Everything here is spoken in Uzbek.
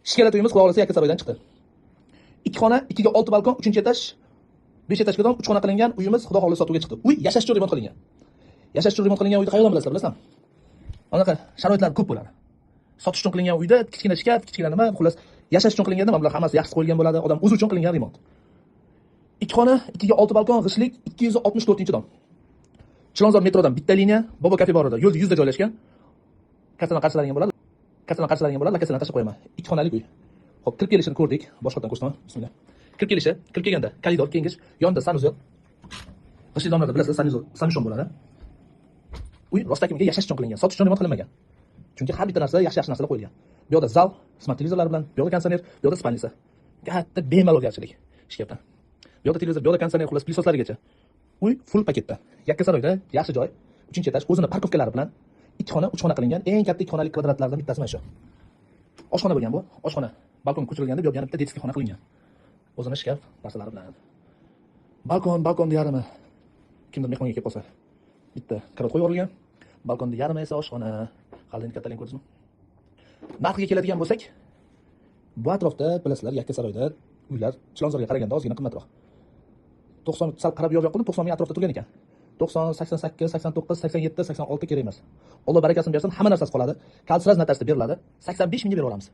Ishkalat uyimiz Xudo xolasa Yakkasaroydan chiqdi. 2 xona, 2 ga 6 balkon, 3-chi etaj, 5 etajga 3 xona qilingan uyimiz Xudo xolasa sotuvga chiqdi. Uy yashash uchun remont qilingan. Yashash uchun remont qilingan uyni qayerdan bilasizlar, bilasizmi? Anaqa sharoitlar ko'p bo'ladi. Sotish uchun qilingan uyda kichkina shkaf, kichkina nima, xullas yashash uchun qilingan nima, bular hammasi yaxshi qo'yilgan bo'ladi. Odam o'zi uchun qilingan remont. 2 xona, 2 ga 6 balkon, g'ishlik, 264-dom. Chilonzor metrodan bitta liniya, Bobo kafe bor edi. Yo'lda 100 da joylashgan. Kassadan qarshiladigan bo'ladi. Kassadan qarshiladigan bo'ladi, kassadan tashib qo'yaman. 2 xonalik uy. Xo'p, kirib kelishini ko'rdik. Boshqatdan ko'rsataman. Bismillah. Kirib kelganda koridor, kengich, yonida sanuzel. G'ishli domlarda bilasiz, sanushon bo'ladi. Uy rostakimga yashash uchun qilingan, sotish uchun remont qilinmagan. Chunki har bitta narsa yaxshi narsalar qo'yilgan. Bu yerda zal, smart televizorlar bilan, bu yerda konditsioner, bu yerda spalnisa. Katta bemalol garchilik ishlayapti. Bu yerda televizor, bu yerda konditsioner, xullas plisoslargacha. Uy full paketda. Yakkasaroyda yaxshi joy, 3-chi etaj, o'zini parkovkalari bilan 2 xona, 3 xona qilingan, eng katta 2 xonalik kvadratlardan bittasi mana shu. Oshxona bo'lgan bu, oshxona. Balkon ko'chirilganda bu yerga bitta detskiy xona qilingan. O'zini shkaf narsalari bilan. Balkon yarmi. Kimdir mehmonga kelib qolsa, bitta karavot qo'yib yuborilgan. Balkonda yarmi esa oshxona. Qalin kattaligini ko'rdingizmi? Narxiga keladigan bo'lsak, bu atrofda bilasizlar, Yakkasaroyda uylar Chilonzorga qaraganda ozgina qimmatroq. 90 sal qarab yo'q qilib 90 ming atrofda turgan ekan. 90, 88, 89, 87, 86 kerak emas. Alloh barakasini bersin, hamma narsasi qoladi. Kalsraz natasida beriladi. 85 mingga bera olamiz.